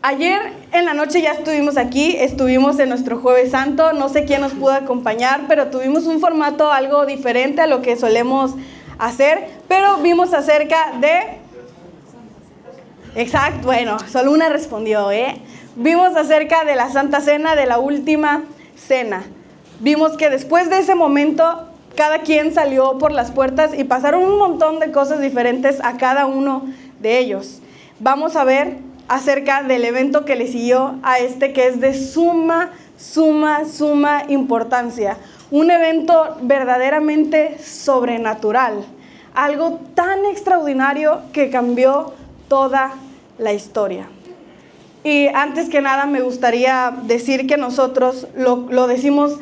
Ayer en la noche ya estuvimos aquí, estuvimos en nuestro Jueves Santo, no sé quién nos pudo acompañar, pero tuvimos un formato algo diferente a lo que solemos hacer, pero vimos acerca de... Exacto, bueno, solo una respondió, Vimos acerca de la Santa Cena, de la última cena. Vimos que después de ese momento, cada quien salió por las puertas y pasaron un montón de cosas diferentes a cada uno de ellos. Vamos a ver acerca del evento que le siguió a este, que es de suma importancia. Un evento verdaderamente sobrenatural. Algo tan extraordinario que cambió toda la historia. Y antes que nada me gustaría decir que nosotros lo decimos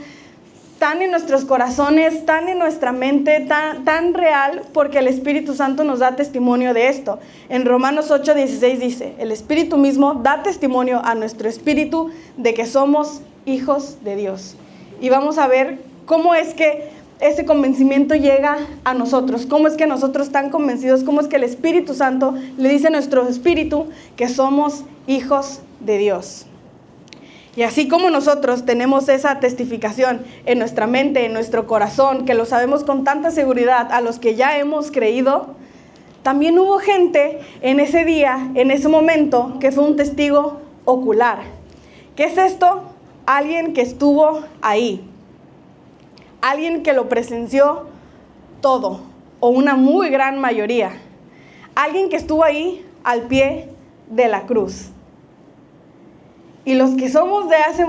tan en nuestros corazones, tan en nuestra mente, tan real, porque el Espíritu Santo nos da testimonio de esto. En Romanos 8:16 dice, el Espíritu mismo da testimonio a nuestro espíritu de que somos hijos de Dios. Y vamos a ver cómo es que ese convencimiento llega a nosotros, cómo es que nosotros tan convencidos, cómo es que el Espíritu Santo le dice a nuestro espíritu que somos hijos de Dios. Y así como nosotros tenemos esa testificación en nuestra mente, en nuestro corazón, que lo sabemos con tanta seguridad a los que ya hemos creído, también hubo gente en ese día, en ese momento, que fue un testigo ocular. ¿Qué es esto? Alguien que estuvo ahí. Alguien que lo presenció todo, o una muy gran mayoría. Alguien que estuvo ahí al pie de la cruz. Y los que somos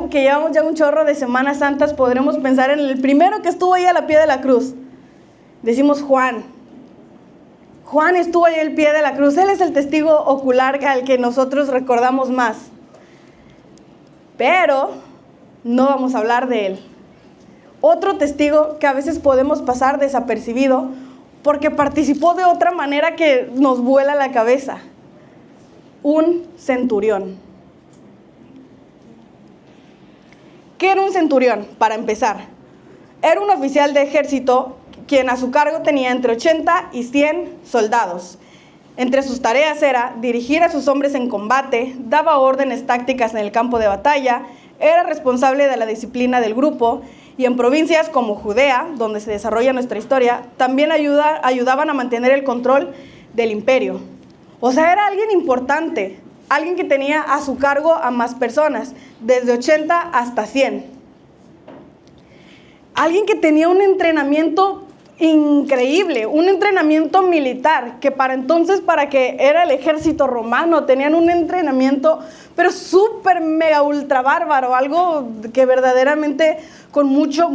que llevamos ya un chorro de Semanas Santas, podremos pensar en el primero que estuvo ahí al pie de la cruz. Decimos Juan. Juan estuvo ahí al pie de la cruz. Él es el testigo ocular al que nosotros recordamos más. Pero no vamos a hablar de él. Otro testigo que a veces podemos pasar desapercibido porque participó de otra manera que nos vuela la cabeza. Un centurión. ¿Qué era un centurión? Para empezar, era un oficial de ejército quien a su cargo tenía entre 80 y 100 soldados. Entre sus tareas era dirigir a sus hombres en combate, daba órdenes tácticas en el campo de batalla, era responsable de la disciplina del grupo y en provincias como Judea, donde se desarrolla nuestra historia, también ayudaban a mantener el control del imperio. O sea, era alguien importante. Alguien que tenía a su cargo a más personas, desde 80 hasta 100. Alguien que tenía un entrenamiento increíble, un entrenamiento militar, que para entonces, para que era el ejército romano, tenían un entrenamiento, pero súper mega ultra bárbaro, algo que verdaderamente con mucho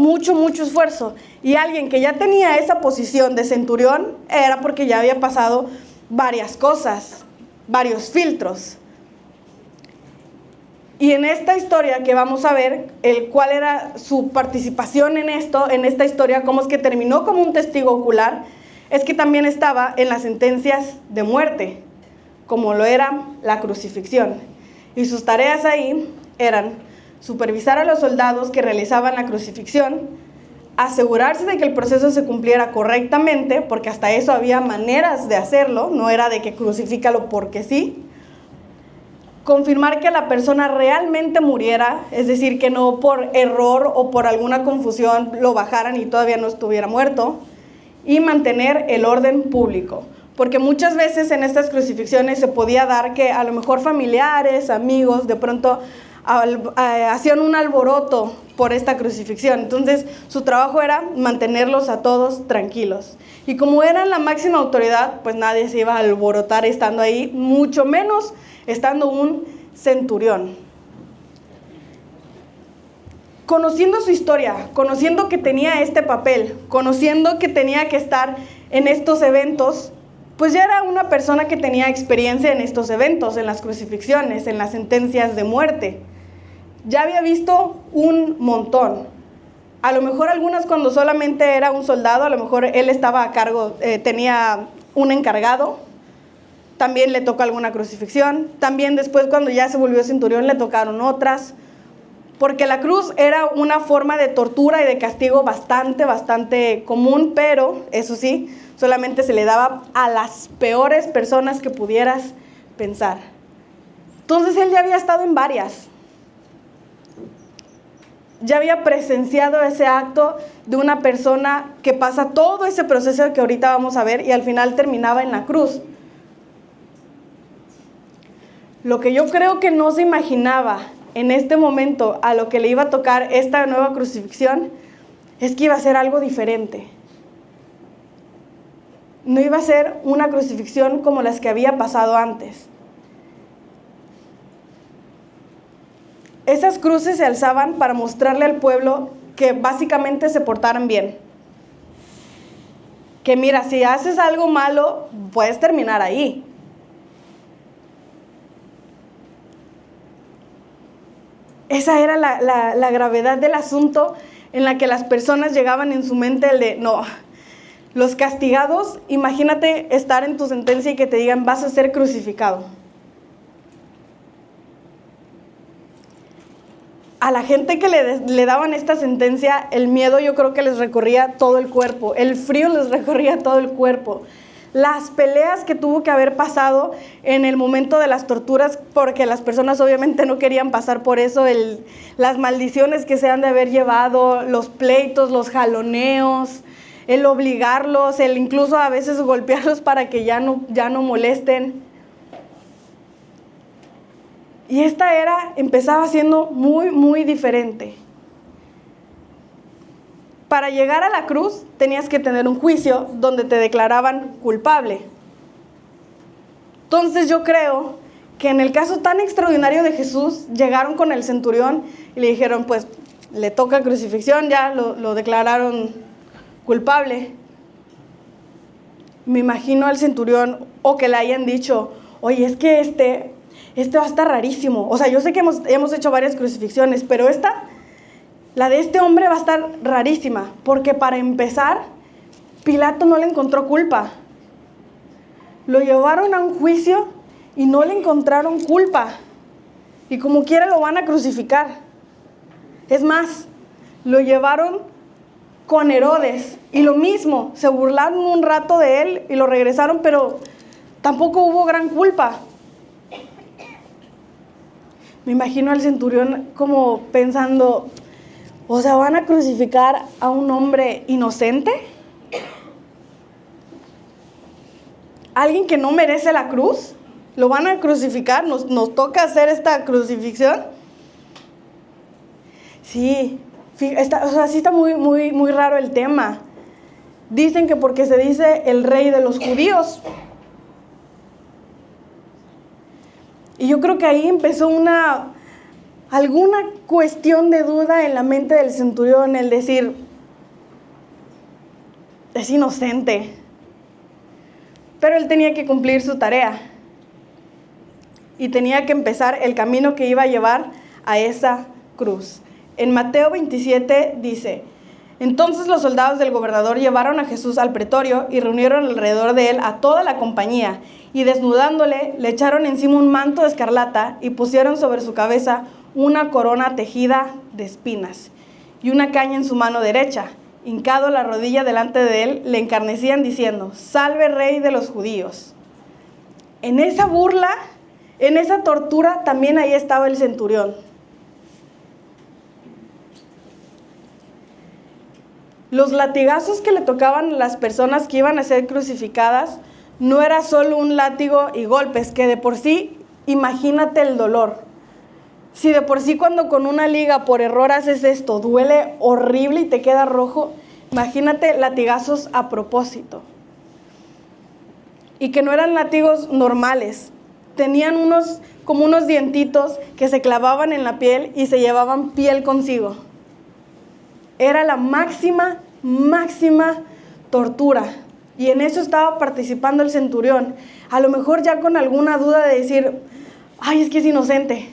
esfuerzo. Y alguien que ya tenía esa posición de centurión, era porque ya había pasado varias cosas, varios filtros. Y en esta historia que vamos a ver, cuál era su participación en esta historia, cómo es que terminó como un testigo ocular, es que también estaba en las sentencias de muerte, como lo era la crucifixión. Y sus tareas ahí eran supervisar a los soldados que realizaban la crucifixión, asegurarse de que el proceso se cumpliera correctamente, porque hasta eso había maneras de hacerlo, no era de que crucifícalo porque sí. Confirmar que la persona realmente muriera, es decir, que no por error o por alguna confusión lo bajaran y todavía no estuviera muerto. Y mantener el orden público, porque muchas veces en estas crucifixiones se podía dar que a lo mejor familiares, amigos, de pronto hacían un alboroto por esta crucifixión. Entonces su trabajo era mantenerlos a todos tranquilos. Y como eran la máxima autoridad, pues nadie se iba a alborotar estando ahí, mucho menos estando un centurión. Conociendo su historia, conociendo que tenía este papel, conociendo que tenía que estar en estos eventos, pues ya era una persona que tenía experiencia en estos eventos, en las crucifixiones, en las sentencias de muerte. Ya había visto un montón. A lo mejor algunas cuando solamente era un soldado, a lo mejor él estaba a cargo, tenía un encargado. También le tocó alguna crucifixión. También después, cuando ya se volvió centurión, le tocaron otras. Porque la cruz era una forma de tortura y de castigo bastante común, pero eso sí, solamente se le daba a las peores personas que pudieras pensar. Entonces él ya había estado en varias. Ya había presenciado ese acto de una persona que pasa todo ese proceso que ahorita vamos a ver y al final terminaba en la cruz. Lo que yo creo que no se imaginaba en este momento a lo que le iba a tocar esta nueva crucifixión es que iba a ser algo diferente. No iba a ser una crucifixión como las que había pasado antes. Esas cruces se alzaban para mostrarle al pueblo que básicamente se portaran bien. Que mira, si haces algo malo, puedes terminar ahí. Esa era la gravedad del asunto en la que las personas llegaban en su mente el de, no, los castigados, imagínate estar en tu sentencia y que te digan, vas a ser crucificado. A la gente que le daban esta sentencia, el miedo yo creo que les recorría todo el cuerpo, el frío les recorría todo el cuerpo. Las peleas que tuvo que haber pasado en el momento de las torturas, porque las personas obviamente no querían pasar por eso, las maldiciones que se han de haber llevado, los pleitos, los jaloneos, el obligarlos, el incluso a veces golpearlos para que ya no molesten. Y esta era empezaba siendo muy, muy diferente. Para llegar a la cruz tenías que tener un juicio donde te declaraban culpable. Entonces yo creo que en el caso tan extraordinario de Jesús, llegaron con el centurión y le dijeron, pues le toca crucifixión, ya lo declararon culpable. Me imagino al centurión o que le hayan dicho, oye, es que este va a estar rarísimo. O sea, yo sé que hemos hecho varias crucifixiones, pero la de este hombre va a estar rarísima, porque para empezar, Pilato no le encontró culpa. Lo llevaron a un juicio y no le encontraron culpa. Y como quiera lo van a crucificar. Es más, lo llevaron con Herodes y lo mismo, se burlaron un rato de él y lo regresaron, pero tampoco hubo gran culpa. Me imagino al centurión como pensando, o sea, ¿van a crucificar a un hombre inocente? ¿Alguien que no merece la cruz? ¿Lo van a crucificar? ¿Nos toca hacer esta crucifixión? Sí, sí está muy, muy, muy raro el tema. Dicen que porque se dice el rey de los judíos. Y yo creo que ahí empezó alguna cuestión de duda en la mente del centurión, el decir, es inocente. Pero él tenía que cumplir su tarea. Y tenía que empezar el camino que iba a llevar a esa cruz. En Mateo 27 dice, entonces los soldados del gobernador llevaron a Jesús al pretorio y reunieron alrededor de él a toda la compañía, y desnudándole, le echaron encima un manto de escarlata y pusieron sobre su cabeza una corona tejida de espinas y una caña en su mano derecha. Hincado la rodilla delante de él, le encarnecían diciendo, salve rey de los judíos. En esa burla, en esa tortura, también ahí estaba el centurión. Los latigazos que le tocaban a las personas que iban a ser crucificadas no era solo un látigo y golpes, que de por sí, imagínate el dolor. Si de por sí cuando con una liga por error haces esto, duele horrible y te queda rojo, imagínate latigazos a propósito. Y que no eran látigos normales, tenían como unos dientitos que se clavaban en la piel y se llevaban piel consigo. Era la máxima tortura. Y en eso estaba participando el centurión. A lo mejor ya con alguna duda de decir, ay, es que es inocente.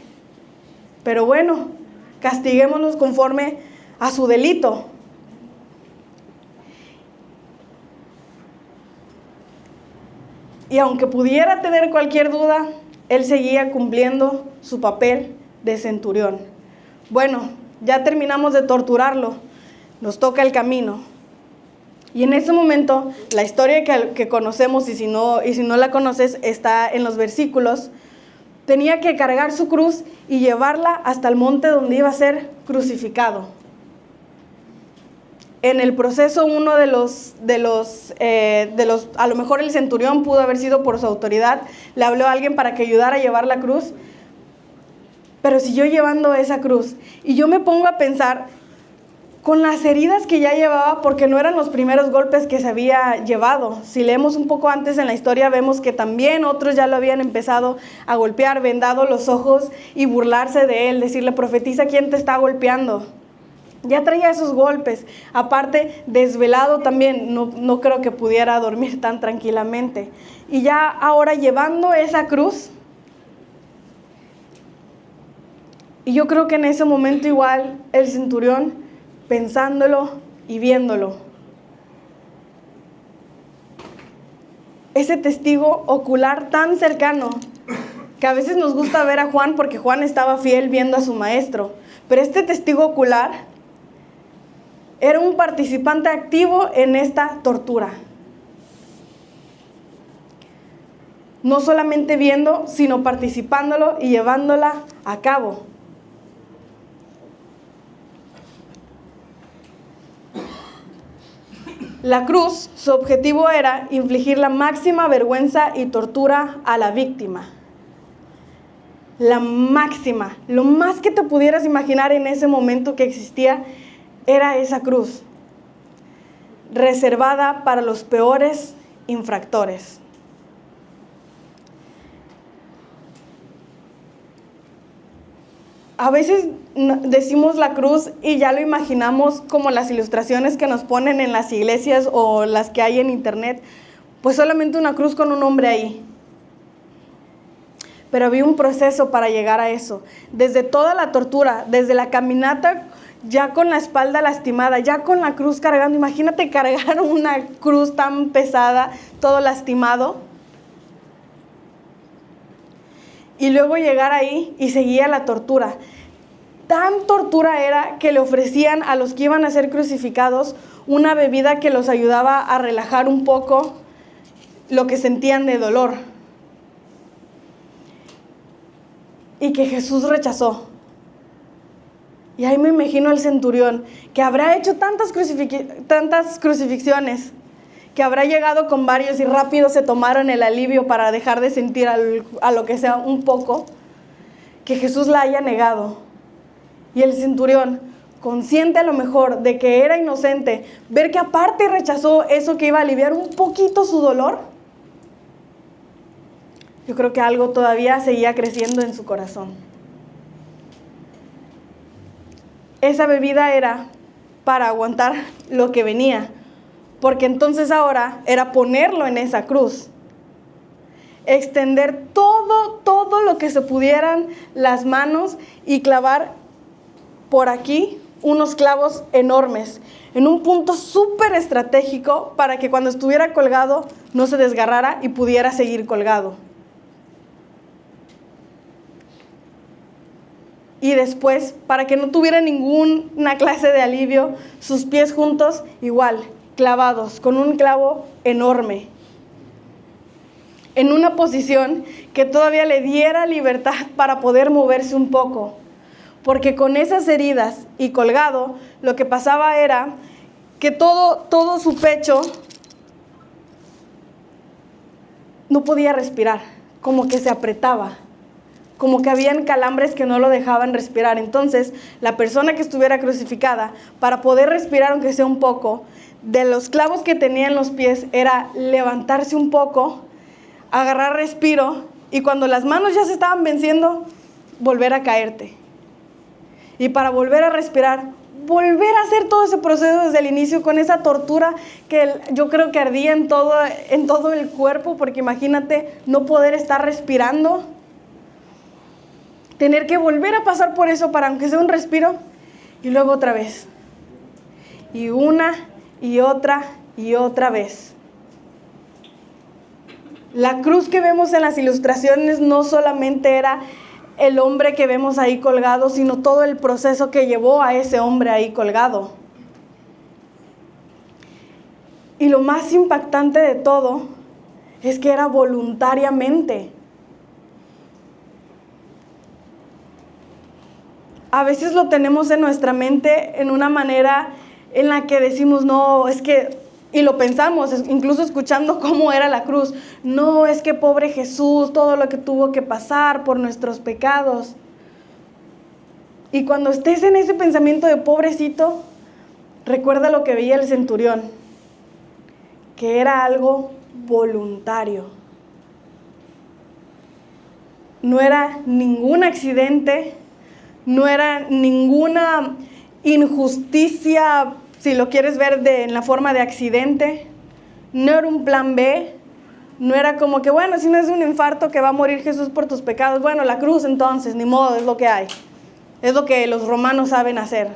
Pero bueno, castiguémonos conforme a su delito. Y aunque pudiera tener cualquier duda, él seguía cumpliendo su papel de centurión. Bueno, ya terminamos de torturarlo, nos toca el camino. Y en ese momento, la historia que conocemos, y si no la conoces, está en los versículos, tenía que cargar su cruz y llevarla hasta el monte donde iba a ser crucificado. En el proceso, uno de los, a lo mejor el centurión pudo haber sido por su autoridad, le habló a alguien para que ayudara a llevar la cruz, pero siguió llevando esa cruz. Y yo me pongo a pensar con las heridas que ya llevaba, porque no eran los primeros golpes que se había llevado. Si leemos un poco antes en la historia, vemos que también otros ya lo habían empezado a golpear, vendado los ojos y burlarse de él, decirle: profetiza quién te está golpeando. Ya traía esos golpes, aparte desvelado también, no creo que pudiera dormir tan tranquilamente. Y ya ahora llevando esa cruz, y yo creo que en ese momento igual el centurión, pensándolo y viéndolo, ese testigo ocular tan cercano, que a veces nos gusta ver a Juan porque Juan estaba fiel viendo a su maestro, pero este testigo ocular era un participante activo en esta tortura. No solamente viendo, sino participándolo y llevándola a cabo. La cruz, su objetivo era infligir la máxima vergüenza y tortura a la víctima. La máxima, lo más que te pudieras imaginar en ese momento que existía, era esa cruz, reservada para los peores infractores. A veces decimos la cruz y ya lo imaginamos como las ilustraciones que nos ponen en las iglesias o las que hay en internet, pues solamente una cruz con un hombre ahí. Pero había un proceso para llegar a eso, desde toda la tortura, desde la caminata ya con la espalda lastimada, ya con la cruz cargando. Imagínate cargar una cruz tan pesada, todo lastimado. Y luego llegar ahí y seguía la tortura. Tan tortura era que le ofrecían a los que iban a ser crucificados una bebida que los ayudaba a relajar un poco lo que sentían de dolor. Y que Jesús rechazó. Y ahí me imagino al centurión, que habrá hecho tantas crucifixiones, que habrá llegado con varios y rápido se tomaron el alivio para dejar de sentir a lo que sea un poco, que Jesús la haya negado. Y el centurión, consciente a lo mejor de que era inocente, ver que aparte rechazó eso que iba a aliviar un poquito su dolor, yo creo que algo todavía seguía creciendo en su corazón. Esa bebida era para aguantar lo que venía, porque entonces ahora era ponerlo en esa cruz, extender todo lo que se pudieran las manos y clavar por aquí unos clavos enormes, en un punto súper estratégico para que cuando estuviera colgado no se desgarrara y pudiera seguir colgado. Y después, para que no tuviera ninguna clase de alivio, sus pies juntos, igual, clavados, con un clavo enorme. En una posición que todavía le diera libertad para poder moverse un poco. Porque con esas heridas y colgado, lo que pasaba era que todo su pecho no podía respirar, como que se apretaba. Como que habían calambres que no lo dejaban respirar. Entonces, la persona que estuviera crucificada, para poder respirar aunque sea un poco, de los clavos que tenía en los pies, era levantarse un poco, agarrar respiro, y cuando las manos ya se estaban venciendo, volver a caerte. Y para volver a respirar, volver a hacer todo ese proceso desde el inicio, con esa tortura que yo creo que ardía en todo el cuerpo, porque imagínate no poder estar respirando. Tener que volver a pasar por eso para aunque sea un respiro, y luego otra vez. Y una y otra vez. La cruz que vemos en las ilustraciones no solamente era el hombre que vemos ahí colgado, sino todo el proceso que llevó a ese hombre ahí colgado. Y lo más impactante de todo es que era voluntariamente. a veces lo tenemos en nuestra mente en una manera en la que decimos, no, es que, y lo pensamos, incluso escuchando cómo era la cruz, no, es que pobre Jesús, todo lo que tuvo que pasar por nuestros pecados. Y cuando estés en ese pensamiento de pobrecito, recuerda lo que veía el centurión, que era algo voluntario. No era ningún accidente, no era ninguna injusticia, si lo quieres ver en la forma de accidente, no era un plan B, no era como que, bueno, si no es un infarto que va a morir Jesús por tus pecados, bueno, la cruz entonces, ni modo, es lo que hay, es lo que los romanos saben hacer.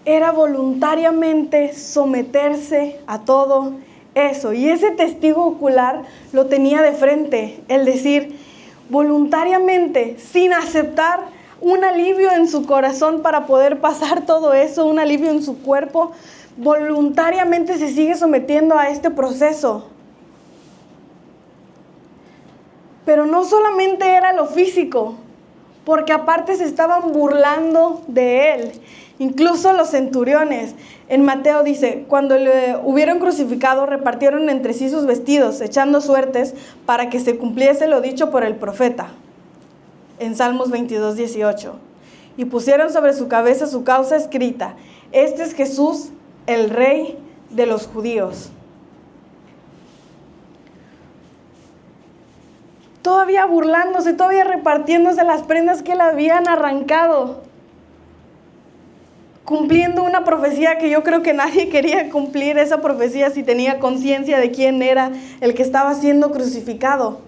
Era voluntariamente someterse a todo eso, y ese testigo ocular lo tenía de frente, el decir, voluntariamente, sin aceptar un alivio en su corazón para poder pasar todo eso, un alivio en su cuerpo, voluntariamente se sigue sometiendo a este proceso. Pero no solamente era lo físico, porque aparte se estaban burlando de él. Incluso los centuriones, en Mateo dice, cuando le hubieron crucificado, repartieron entre sí sus vestidos, echando suertes para que se cumpliese lo dicho por el profeta. En Salmos 22, 18. Y pusieron sobre su cabeza su causa escrita, este es Jesús, el Rey de los judíos. Todavía burlándose, todavía repartiéndose las prendas que le habían arrancado. Cumpliendo una profecía que yo creo que nadie quería cumplir, esa profecía si tenía conciencia de quién era el que estaba siendo crucificado.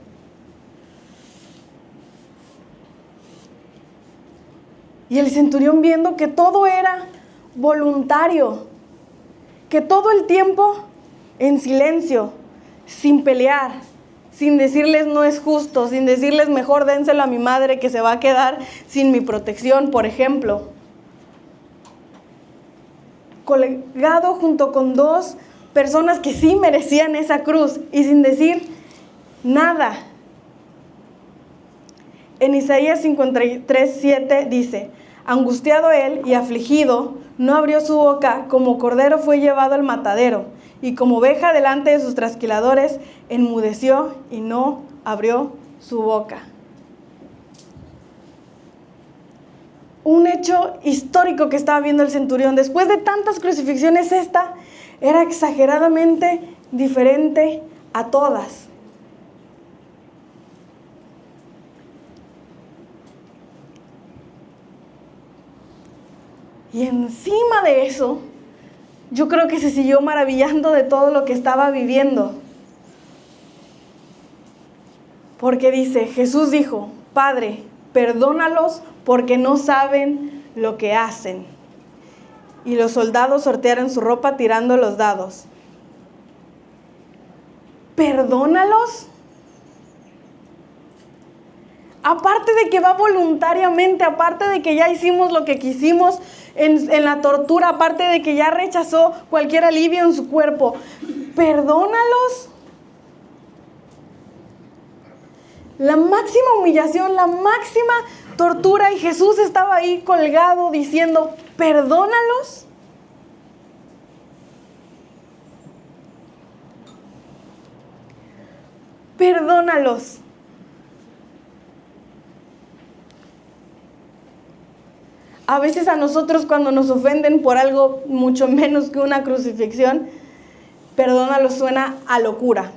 Y el centurión, viendo que todo era voluntario, que todo el tiempo en silencio, sin pelear, sin decirles no es justo, sin decirles mejor dénselo a mi madre que se va a quedar sin mi protección, por ejemplo. Colgado junto con dos personas que sí merecían esa cruz y sin decir nada. En Isaías 53, 7 dice, angustiado él y afligido, no abrió su boca, como cordero fue llevado al matadero, y como oveja delante de sus trasquiladores, enmudeció y no abrió su boca. Un hecho histórico que estaba viendo el centurión. Después de tantas crucifixiones, esta era exageradamente diferente a todas. Y encima de eso, yo creo que se siguió maravillando de todo lo que estaba viviendo. Porque dice, Jesús dijo, Padre, perdónalos porque no saben lo que hacen. Y los soldados sortearon su ropa tirando los dados. ¿Perdónalos? Aparte de que va voluntariamente, aparte de que ya hicimos lo que quisimos en la tortura, aparte de que ya rechazó cualquier alivio en su cuerpo, ¿perdónalos? La máxima humillación, la máxima tortura, y Jesús estaba ahí colgado diciendo, ¿perdónalos? Perdónalos. A veces a nosotros cuando nos ofenden por algo mucho menos que una crucifixión, perdónalos suena a locura.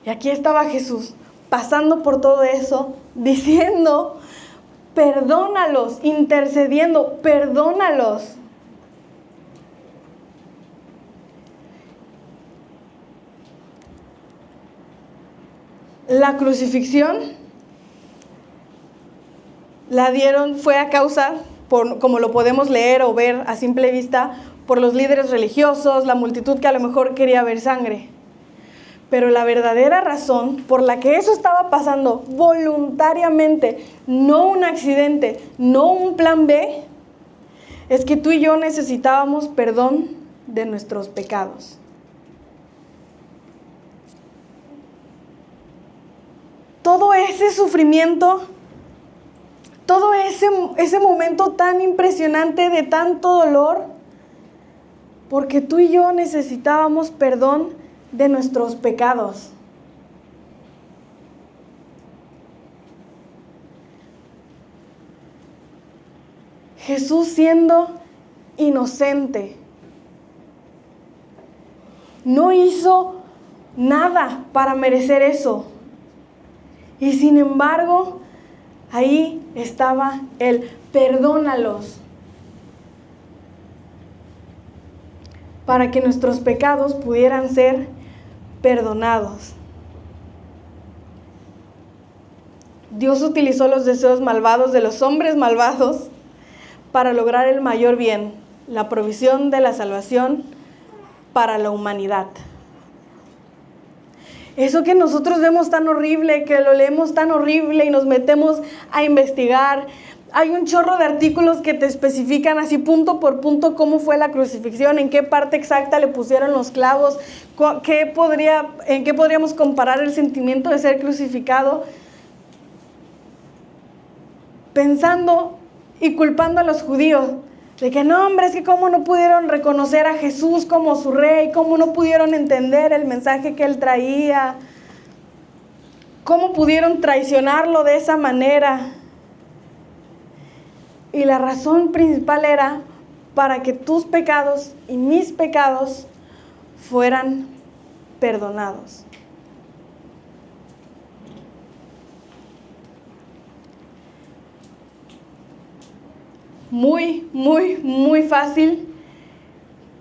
Y aquí estaba Jesús pasando por todo eso, diciendo, perdónalos, intercediendo, perdónalos. La crucifixión la dieron, fue a causa, como lo podemos leer o ver a simple vista, por los líderes religiosos, la multitud que a lo mejor quería ver sangre. Pero la verdadera razón por la que eso estaba pasando voluntariamente, no un accidente, no un plan B, es que tú y yo necesitábamos perdón de nuestros pecados. todo ese sufrimiento, todo ese momento tan impresionante de tanto dolor, porque tú y yo necesitábamos perdón de nuestros pecados. Jesús siendo inocente, no hizo nada para merecer eso. Y sin embargo, ahí estaba Él. Perdónalos. Para que nuestros pecados pudieran ser perdonados. Dios utilizó los deseos malvados de los hombres malvados para lograr el mayor bien, la provisión de la salvación para la humanidad. Eso que nosotros vemos tan horrible, que lo leemos tan horrible y nos metemos a investigar. Hay un chorro de artículos que te especifican así punto por punto cómo fue la crucifixión, en qué parte exacta le pusieron los clavos, en qué podríamos comparar el sentimiento de ser crucificado, pensando y culpando a los judíos de que no, hombre, es que cómo no pudieron reconocer a Jesús como su rey, cómo no pudieron entender el mensaje que él traía, cómo pudieron traicionarlo de esa manera. Y la razón principal era para que tus pecados y mis pecados fueran perdonados. Muy, muy, muy fácil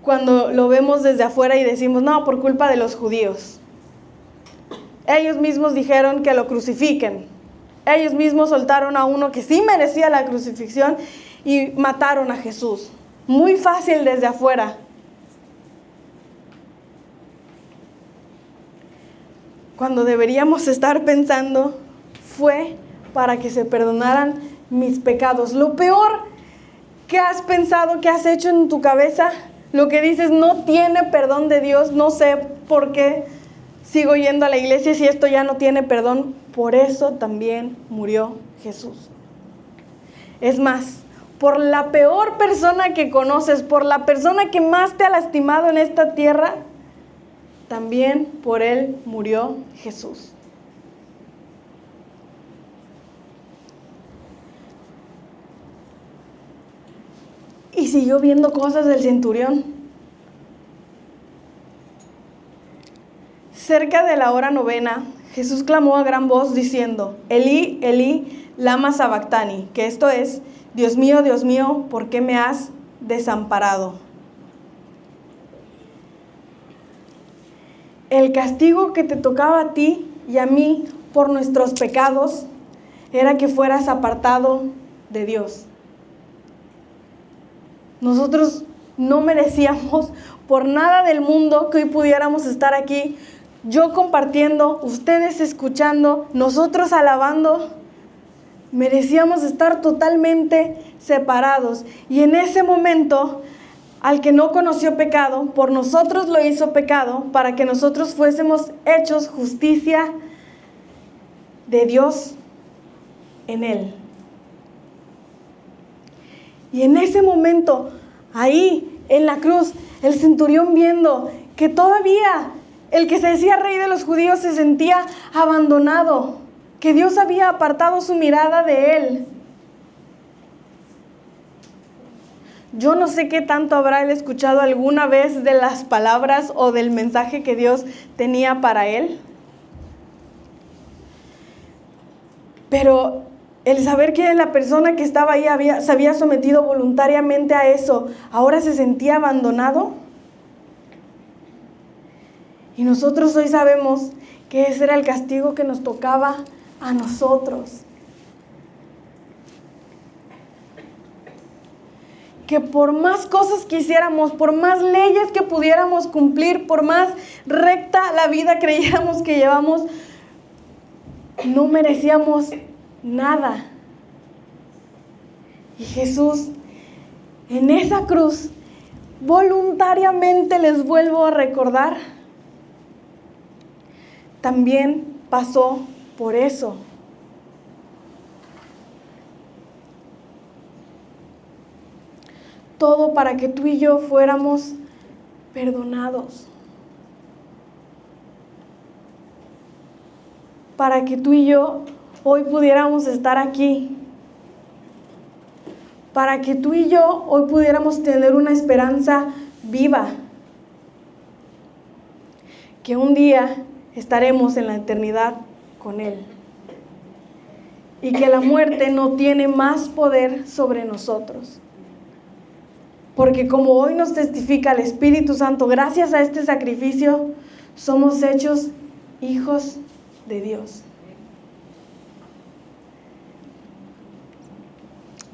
cuando lo vemos desde afuera y decimos, no, por culpa de los judíos. Ellos mismos dijeron que lo crucifiquen. Ellos mismos soltaron a uno que sí merecía la crucifixión y mataron a Jesús. Muy fácil desde afuera. Cuando deberíamos estar pensando, fue para que se perdonaran mis pecados. Lo peor que has pensado, que has hecho en tu cabeza, lo que dices no tiene perdón de Dios, no sé por qué sigo yendo a la iglesia si esto ya no tiene perdón. Por eso también murió Jesús. Es más, por la peor persona que conoces, por la persona que más te ha lastimado en esta tierra, también por él murió Jesús. Y siguió viendo cosas del centurión. Cerca de la hora 9, Jesús clamó a gran voz diciendo, Elí, Elí, lama sabactani, que esto es, Dios mío, ¿por qué me has desamparado? El castigo que te tocaba a ti y a mí por nuestros pecados era que fueras apartado de Dios. Nosotros no merecíamos por nada del mundo que hoy pudiéramos estar aquí, yo compartiendo, ustedes escuchando, nosotros alabando. Merecíamos estar totalmente separados. Y en ese momento, al que no conoció pecado, por nosotros lo hizo pecado, para que nosotros fuésemos hechos justicia de Dios en él. Y en ese momento, ahí en la cruz, el centurión viendo que todavía el que se decía rey de los judíos se sentía abandonado, que Dios había apartado su mirada de él. Yo no sé qué tanto habrá él escuchado alguna vez de las palabras o del mensaje que Dios tenía para él. Pero el saber que la persona que estaba ahí se había sometido voluntariamente a eso, ahora se sentía abandonado. Y nosotros hoy sabemos que ese era el castigo que nos tocaba a nosotros. Que por más cosas que hiciéramos, por más leyes que pudiéramos cumplir, por más recta la vida creyéramos que llevamos, no merecíamos nada. Y Jesús, en esa cruz, voluntariamente, les vuelvo a recordar, también pasó por eso. todo para que tú y yo fuéramos perdonados. Para que tú y yo hoy pudiéramos estar aquí. Para que tú y yo hoy pudiéramos tener una esperanza viva. Que un día estaremos en la eternidad con Él. Y que la muerte no tiene más poder sobre nosotros. Porque como hoy nos testifica el Espíritu Santo, gracias a este sacrificio, somos hechos hijos de Dios.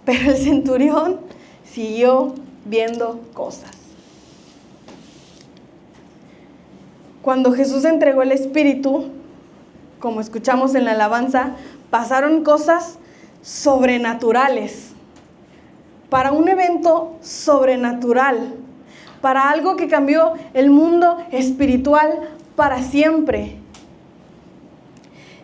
Pero el centurión siguió viendo cosas. Cuando Jesús entregó el Espíritu, como escuchamos en la alabanza, pasaron cosas sobrenaturales. Para un evento sobrenatural, para algo que cambió el mundo espiritual para siempre.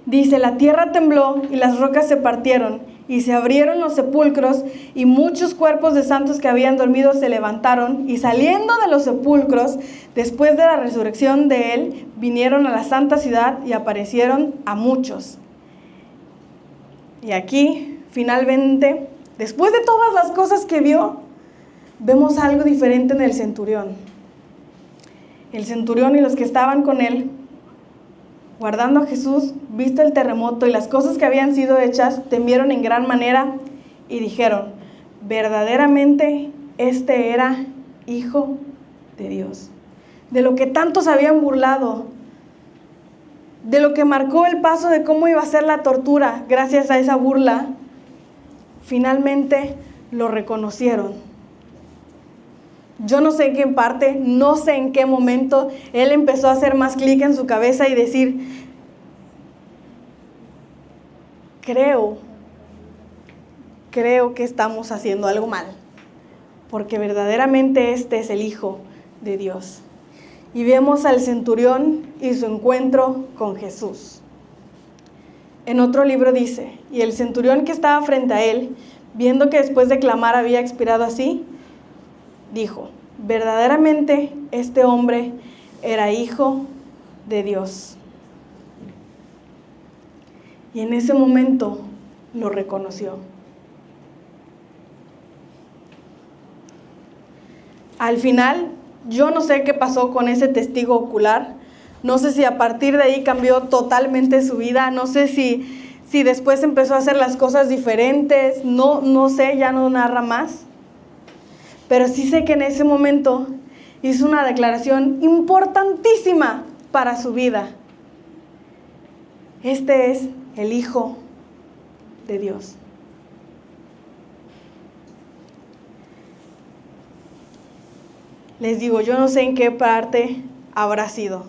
Dice, la tierra tembló y las rocas se partieron y se abrieron los sepulcros y muchos cuerpos de santos que habían dormido se levantaron y saliendo de los sepulcros, después de la resurrección de Él, vinieron a la santa ciudad y aparecieron a muchos. Y aquí, finalmente, después de todas las cosas que vio, vemos algo diferente en el centurión. El centurión y los que estaban con él, guardando a Jesús, visto el terremoto y las cosas que habían sido hechas, temieron en gran manera y dijeron, verdaderamente este era Hijo de Dios. De lo que tantos habían burlado, de lo que marcó el paso de cómo iba a ser la tortura, gracias a esa burla, finalmente lo reconocieron. Yo no sé en qué parte, no sé en qué momento, él empezó a hacer más clic en su cabeza y decir, creo que estamos haciendo algo mal, porque verdaderamente este es el Hijo de Dios. Y vemos al centurión y su encuentro con Jesús. En otro libro dice, y el centurión que estaba frente a él, viendo que después de clamar había expirado así, dijo, verdaderamente este hombre era Hijo de Dios. Y en ese momento lo reconoció. Al final, yo no sé qué pasó con ese testigo ocular. No sé si a partir de ahí cambió totalmente su vida. No sé si después empezó a hacer las cosas diferentes. No sé, ya no narra más. Pero sí sé que en ese momento hizo una declaración importantísima para su vida. Este es el Hijo de Dios. Les digo, yo no sé en qué parte habrá sido.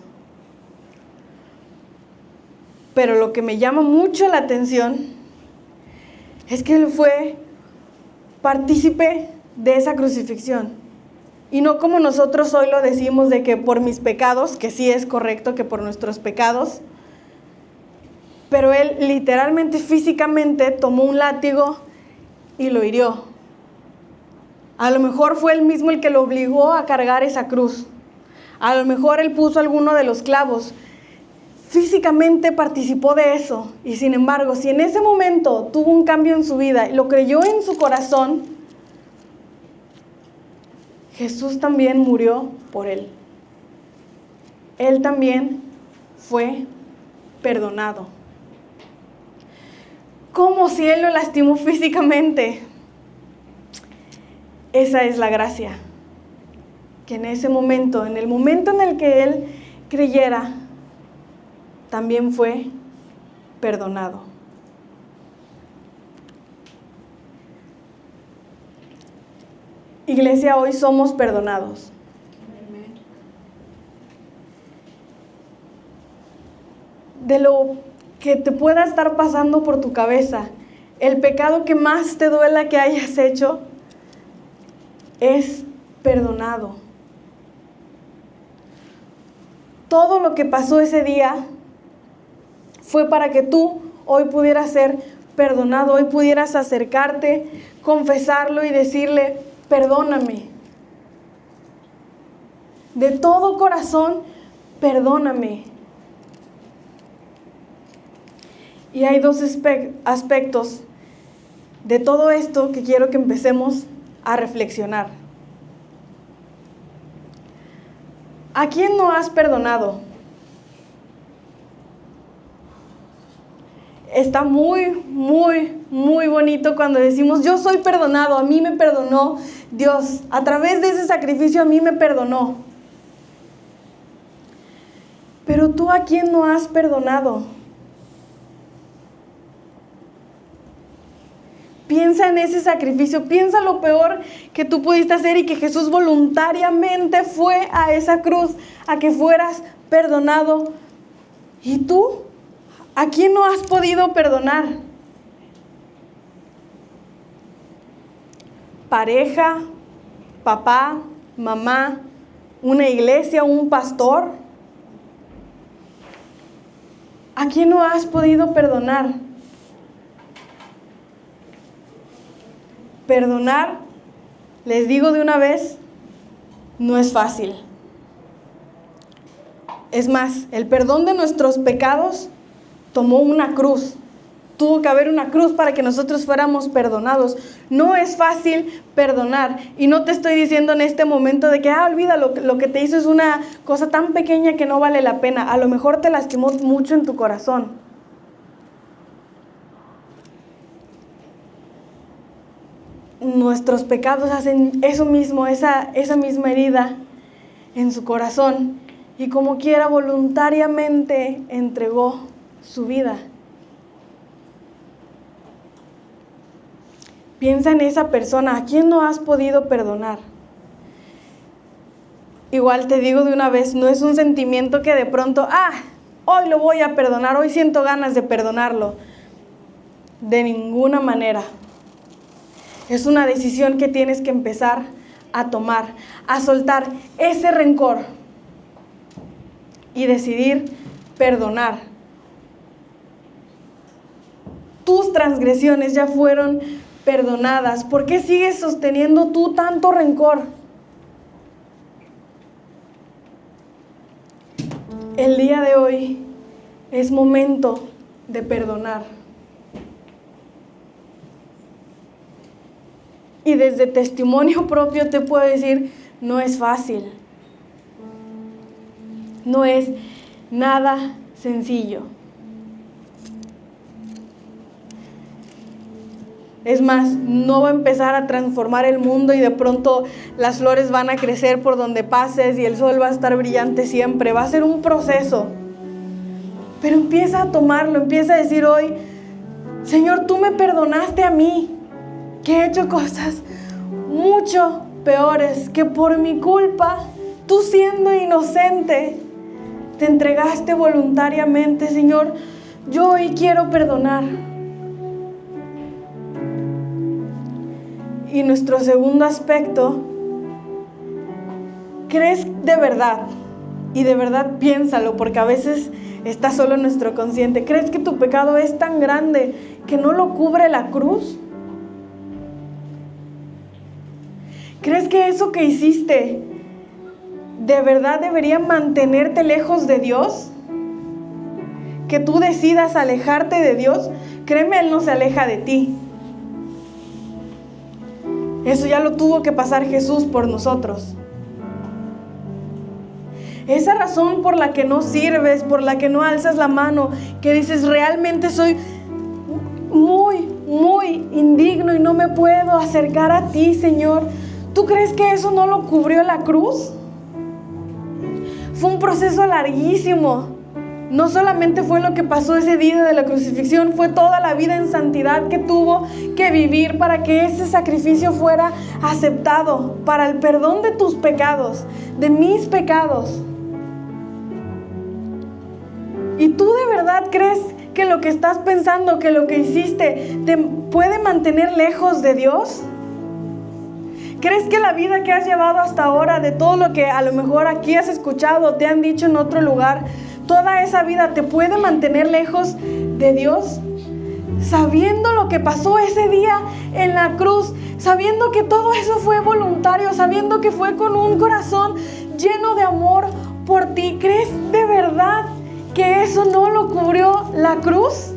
Pero lo que me llama mucho la atención es que él fue partícipe de esa crucifixión. Y no como nosotros hoy lo decimos de que por mis pecados, que sí es correcto que por nuestros pecados, pero él literalmente, físicamente tomó un látigo y lo hirió. A lo mejor fue él mismo el que lo obligó a cargar esa cruz. A lo mejor él puso alguno de los clavos. Físicamente participó de eso. Y sin embargo, si en ese momento tuvo un cambio en su vida y lo creyó en su corazón, Jesús también murió por él. Él también fue perdonado. Como si él lo lastimó físicamente. Esa es la gracia. Que en ese momento, en el momento en el que él creyera, también fue perdonado. Iglesia, hoy somos perdonados. De lo que te pueda estar pasando por tu cabeza, el pecado que más te duela que hayas hecho, es perdonado. Todo lo que pasó ese día fue para que tú hoy pudieras ser perdonado, hoy pudieras acercarte, confesarlo y decirle, perdóname. De todo corazón, perdóname. Y hay dos aspectos de todo esto que quiero que empecemos a reflexionar. ¿A quién no has perdonado? Está muy, muy, muy bonito cuando decimos, yo soy perdonado, a mí me perdonó Dios. A través de ese sacrificio a mí me perdonó. Pero tú, ¿a quién no has perdonado? Piensa en ese sacrificio, piensa lo peor que tú pudiste hacer y que Jesús voluntariamente fue a esa cruz a que fueras perdonado. ¿Y tú? ¿A quién no has podido perdonar? ¿Pareja, papá, mamá, una iglesia, un pastor? ¿A quién no has podido perdonar? Perdonar, les digo de una vez, no es fácil. Es más, el perdón de nuestros pecados tomó una cruz. Tuvo que haber una cruz para que nosotros fuéramos perdonados. No es fácil perdonar. Y no te estoy diciendo en este momento de que, olvídalo, lo que te hizo es una cosa tan pequeña que no vale la pena. A lo mejor te lastimó mucho en tu corazón. Nuestros pecados hacen eso mismo, esa misma herida en su corazón. Y como quiera, voluntariamente entregó su vida. Piensa en esa persona, ¿a quién no has podido perdonar? Igual te digo de una vez, no es un sentimiento que de pronto, hoy lo voy a perdonar, hoy siento ganas de perdonarlo. De ninguna manera. Es una decisión que tienes que empezar a tomar, a soltar ese rencor y decidir perdonar. Tus transgresiones ya fueron perdonadas. ¿Por qué sigues sosteniendo tú tanto rencor? El día de hoy es momento de perdonar. Y desde testimonio propio te puedo decir, no es fácil. No es nada sencillo. Es más, no va a empezar a transformar el mundo y de pronto las flores van a crecer por donde pases y el sol va a estar brillante siempre. Va a ser un proceso. Pero empieza a tomarlo, empieza a decir hoy, Señor, tú me perdonaste a mí, que he hecho cosas mucho peores, que por mi culpa, tú siendo inocente, te entregaste voluntariamente. Señor, yo hoy quiero perdonar. Y nuestro segundo aspecto, ¿crees de verdad? Y de verdad piénsalo, porque a veces está solo en nuestro consciente. ¿Crees que tu pecado es tan grande que no lo cubre la cruz? ¿Crees que eso que hiciste de verdad debería mantenerte lejos de Dios? Que tú decidas alejarte de Dios. Créeme, Él no se aleja de ti. Eso ya lo tuvo que pasar Jesús por nosotros. Esa razón por la que no sirves, por la que no alzas la mano, que dices, realmente soy muy, muy indigno y no me puedo acercar a ti, Señor. ¿Tú crees que eso no lo cubrió la cruz? Fue un proceso larguísimo. No solamente fue lo que pasó ese día de la crucifixión, fue toda la vida en santidad que tuvo que vivir para que ese sacrificio fuera aceptado, para el perdón de tus pecados, de mis pecados. ¿Y tú de verdad crees que lo que estás pensando, que lo que hiciste, te puede mantener lejos de Dios? ¿Crees que la vida que has llevado hasta ahora, de todo lo que a lo mejor aquí has escuchado o te han dicho en otro lugar, toda esa vida te puede mantener lejos de Dios? sabiendo lo que pasó ese día en la cruz, sabiendo que todo eso fue voluntario, sabiendo que fue con un corazón lleno de amor por ti, ¿crees de verdad que eso no lo cubrió la cruz?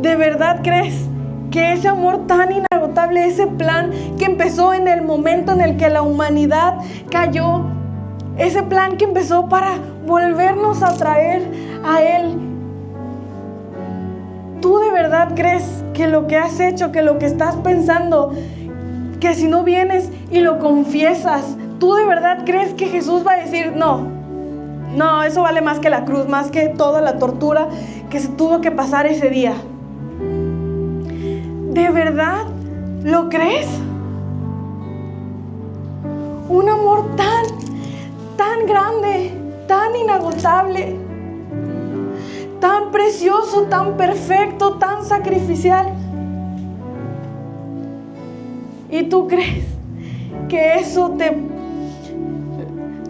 ¿De verdad crees que ese amor tan inagotable, ese plan que empezó en el momento en el que la humanidad cayó, ese plan que empezó para volvernos a traer a Él, tú de verdad crees que lo que has hecho, que lo que estás pensando, que si no vienes y lo confiesas, tú de verdad crees que Jesús va a decir no, eso vale más que la cruz, más que toda la tortura que se tuvo que pasar ese día? ¿De verdad lo crees? Un amor tan grande, tan inagotable, tan precioso, tan perfecto, tan sacrificial. ¿Y tú crees que eso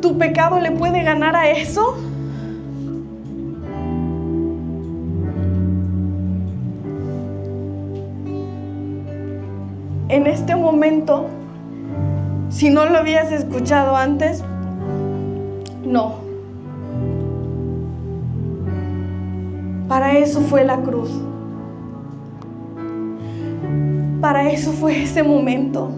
tu pecado le puede ganar a eso? En este momento, si no lo habías escuchado antes, no. Para eso fue la cruz. Para eso fue ese momento.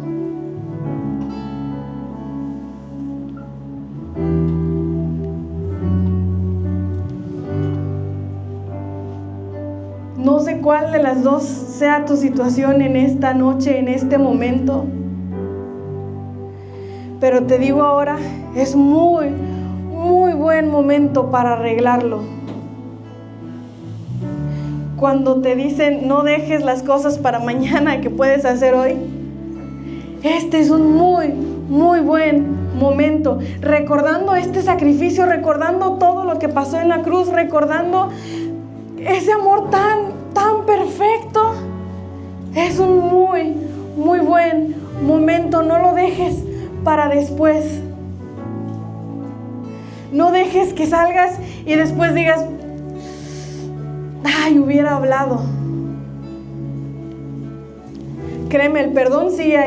No sé cuál de las dos sea tu situación en esta noche, en este momento. Pero te digo ahora, es muy buen momento para arreglarlo. Cuando te dicen no dejes las cosas para mañana que puedes hacer hoy, este es un muy buen momento. Recordando este sacrificio, recordando todo lo que pasó en la cruz, recordando ese amor tan perfecto, es un muy buen momento. No lo dejes para después. No dejes que salgas y después digas, ay, hubiera hablado. Créeme, el perdón sigue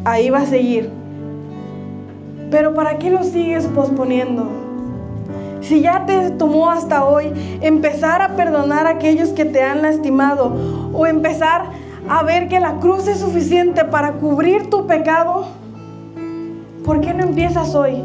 ahí va a seguir. Pero ¿para qué lo sigues posponiendo? Si ya te tomó hasta hoy empezar a perdonar a aquellos que te han lastimado, o empezar a ver que la cruz es suficiente para cubrir tu pecado, ¿por qué no empiezas hoy?